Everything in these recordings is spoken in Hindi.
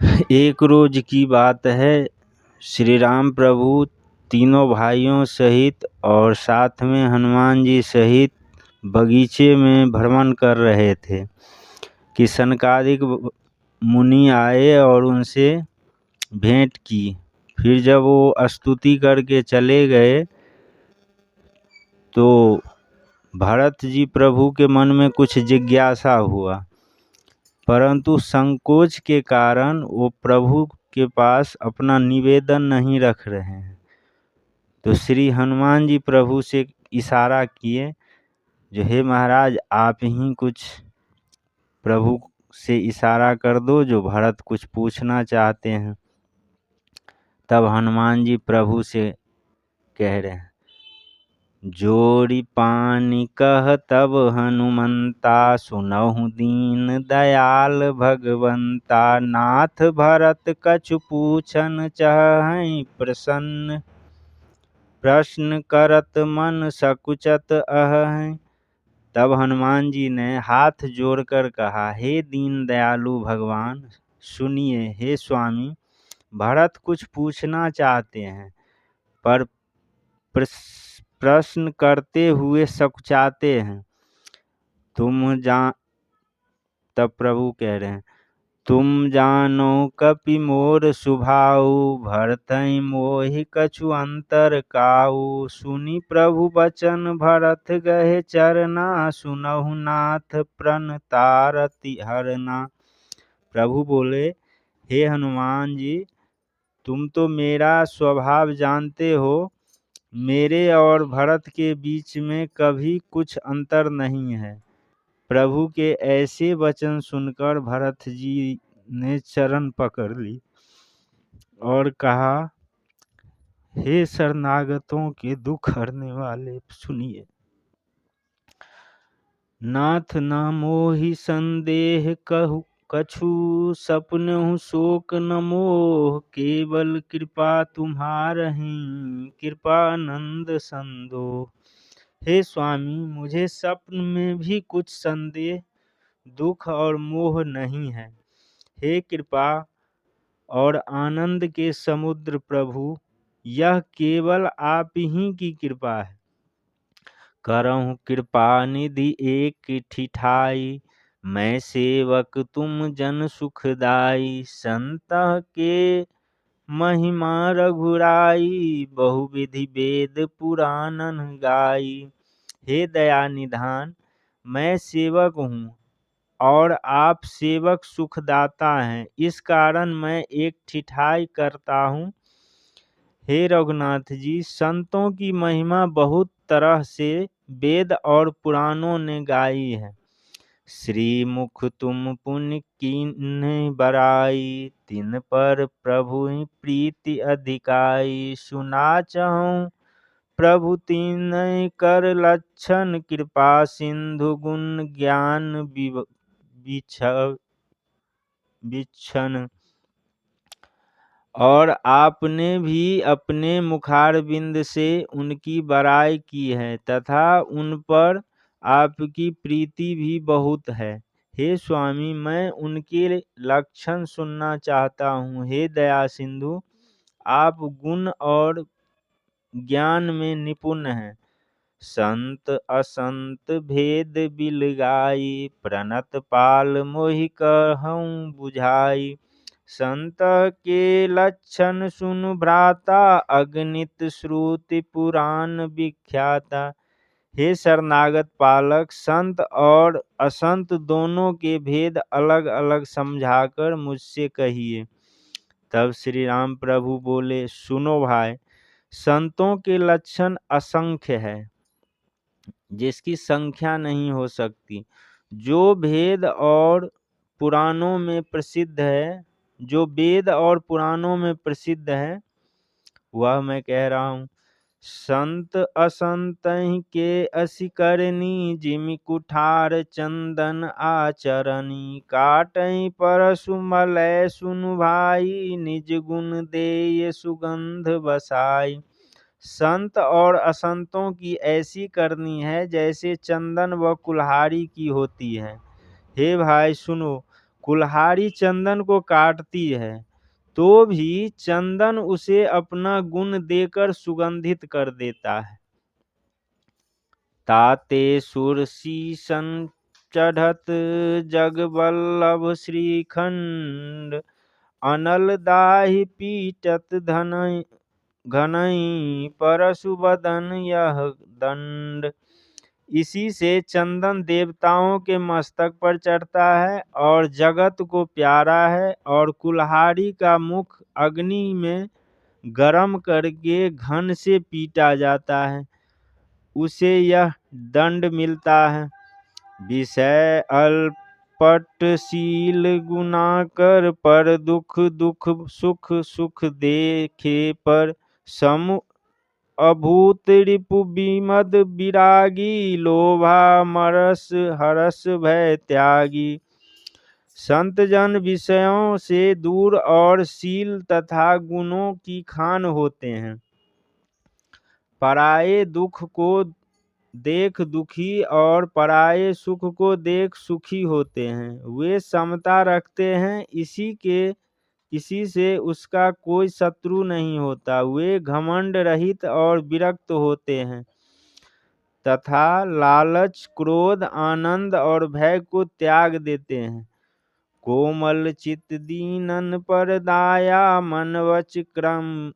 एक रोज की बात है। श्री राम प्रभु तीनों भाइयों सहित और साथ में हनुमान जी सहित बगीचे में भ्रमण कर रहे थे कि सनकादिक मुनि आए और उनसे भेंट की। फिर जब वो स्तुति करके चले गए तो भरत जी प्रभु के मन में कुछ जिज्ञासा हुआ, परंतु संकोच के कारण वो प्रभु के पास अपना निवेदन नहीं रख रहे हैं। तो श्री हनुमान जी प्रभु से इशारा किए, जो हे महाराज आप ही कुछ प्रभु से इशारा कर दो, जो भरत कुछ पूछना चाहते हैं। तब हनुमान जी प्रभु से कह रहे हैं, जोड़ी पानी कह तब हनुमंता, सुनहु दीन दयाल भगवंता, नाथ भरत कछु पूछन चहहि प्रसन्न, प्रश्न करत मन सकुचत अहहि। तब हनुमान जी ने हाथ जोड़कर कहा, हे दीन दयालु भगवान सुनिए। हे स्वामी, भरत कुछ पूछना चाहते हैं पर प्रश्न करते हुए सकुचाते हैं। तब प्रभु कह रहे हैं, तुम जानो कपि मोर सुभाऊ, भरतहि मोहि कछु अंतर काऊ। सुनि प्रभु बचन भरत गहे चरना, सुनहु नाथ प्रणतारति हरना। प्रभु बोले, हे हनुमान जी, तुम तो मेरा स्वभाव जानते हो। मेरे और भरत के बीच में कभी कुछ अंतर नहीं है। प्रभु के ऐसे वचन सुनकर भरत जी ने चरण पकड़ ली और कहा, हे शरणागतों के दुख हरने वाले सुनिए। नाथ न मोहि संदेह कहु कछु, सपनहु शोक न मोह, केवल कृपा तुम्हारहि कृपानंद संदोह। हे स्वामी, मुझे स्वप्न में भी कुछ संदेह, दुख और मोह नहीं है। हे कृपा और आनंद के समुद्र प्रभु, यह केवल आप ही की कृपा है। करहु कृपा निधि एक ठिठाई, मैं सेवक तुम जन सुखदाई। संतः के महिमा रघुराई, बहुविधि वेद पुराणन गाई। हे दया निधान, मैं सेवक हूँ और आप सेवक सुखदाता हैं, इस कारण मैं एक ठिठाई करता हूँ। हे रघुनाथ जी, संतों की महिमा बहुत तरह से वेद और पुराणों ने गाई है। श्री मुख तुम पुण्य कीन्ह बड़ाई, तिन पर प्रभु प्रीति अधिकाई। सुना चहु प्रभु तीन कर लक्षण, कृपा सिंधु गुण ज्ञान विचक्षण। और आपने भी अपने मुखारविंद से उनकी बड़ाई की है तथा उन पर आपकी प्रीति भी बहुत है। हे स्वामी, मैं उनके लक्षण सुनना चाहता हूँ। हे दया सिंधु, आप गुण और ज्ञान में निपुण हैं। संत असंत भेद बिलगाई, प्रणत पाल मोहि कहऊँ बुझाई। संत के लक्षण सुनु भ्राता, अगणित श्रुति पुराण विख्याता। हे शरणागत पालक, संत और असंत दोनों के भेद अलग अलग समझाकर मुझसे कहिए। तब श्री राम प्रभु बोले, सुनो भाई, संतों के लक्षण असंख्य है, जिसकी संख्या नहीं हो सकती। जो भेद और पुराणों में प्रसिद्ध है, जो वेद और पुराणों में प्रसिद्ध है, वह मैं कह रहा हूँ। संत असंत के असि करनी, जिमि कुठार चंदन आचरणी। काटहि परसु मलय सुनु भाई, निज गुण देय सुगंध बसाई। संत और असंतों की ऐसी करनी है जैसे चंदन व कुल्हाड़ी की होती है। हे भाई सुनो, कुल्हाड़ी चंदन को काटती है तो भी चंदन उसे अपना गुण देकर सुगंधित कर देता है। ताते सुरसीसन चढ़त जगबल्लभ श्रीखंड, अनल दाहि पीटत घनई परशु बदन यह दंड। इसी से चंदन देवताओं के मस्तक पर चढ़ता है और जगत को प्यारा है, और कुल्हाड़ी का मुख अग्नि में गरम करके घन से पीटा जाता है, उसे यह दंड मिलता है। विषय अल्पटशील गुनाकर पर दुख, दुख सुख सुख देखे पर सम अभूत रिपु विमद विरागी, लोभा मरस हरस भय त्यागी। संत जन विषयों से दूर और शील तथा गुणों की खान होते हैं। पराये दुख को देख दुखी और पराये सुख को देख सुखी होते हैं। वे समता रखते हैं, इसी से उसका कोई शत्रु नहीं होता। वे घमंड रहित और विरक्त होते हैं तथा लालच, क्रोध, आनंद और भय को त्याग देते हैं। कोमल चित दीनन पर दाया, मन वच क्रम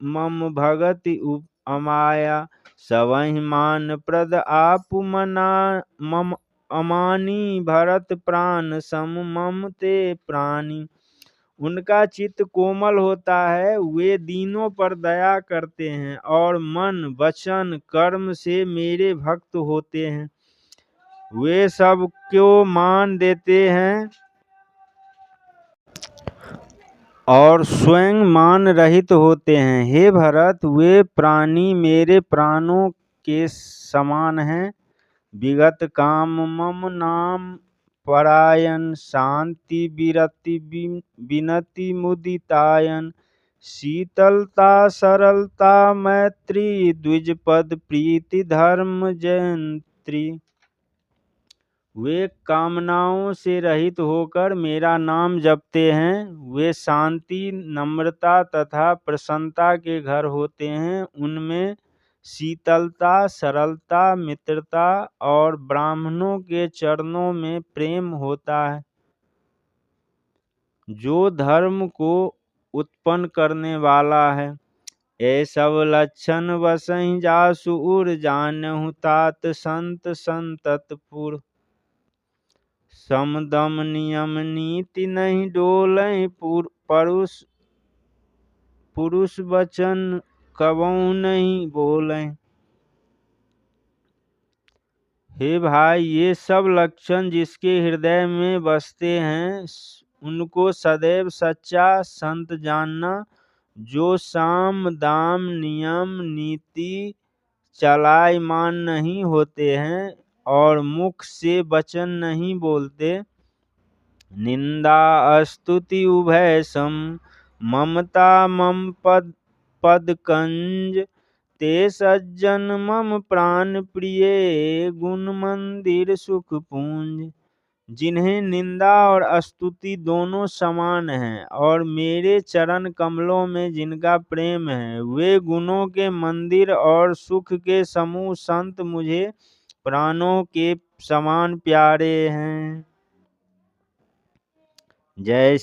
मम भगति अमाया। सवहि मान प्रद आप मना मम अमानी, भरत प्राण सम मम ते प्राणी। उनका चित्त कोमल होता है, वे दीनों पर दया करते हैं और मन वचन कर्म से मेरे भक्त होते हैं। वे सब क्यों मान देते हैं और स्वयं मान रहित होते हैं। हे भरत, वे प्राणी मेरे प्राणों के समान हैं। विगत काम मम नाम परायण, शांति विरति विनति मुदितायन। शीतलता सरलता मैत्री, द्विजपद प्रीति धर्म जयंत्री। वे कामनाओं से रहित होकर मेरा नाम जपते हैं। वे शांति, नम्रता तथा प्रसन्नता के घर होते हैं। उनमें शीतलता, सरलता, मित्रता और ब्राह्मणों के चरणों में प्रेम होता है। जो धर्म को उत्पन्न करने वाला है। ये सब लक्षण बसहि जासु उर, जानहु तात संत संततपुर। समदम नियम नीति नहीं डोलहि, पुरुष वचन कबहु नहीं बोलहि। हे भाई, ये सब लक्षण जिसके हृदय में बसते हैं, उनको सदैव सच्चा संत जानना। जो साम दाम नियम नीति चलायमान नहीं होते हैं और मुख से वचन नहीं बोलते। निंदा स्तुति उभय सम, ममता मम पद कंज। ते सज्जन मम प्राण प्रिय, गुण मंदिर सुख पूंज। जिन्हें निंदा और स्तुति दोनों समान हैं और मेरे चरण कमलों में जिनका प्रेम है, वे गुणों के मंदिर और सुख के समूह संत मुझे प्राणों के समान प्यारे हैं। जय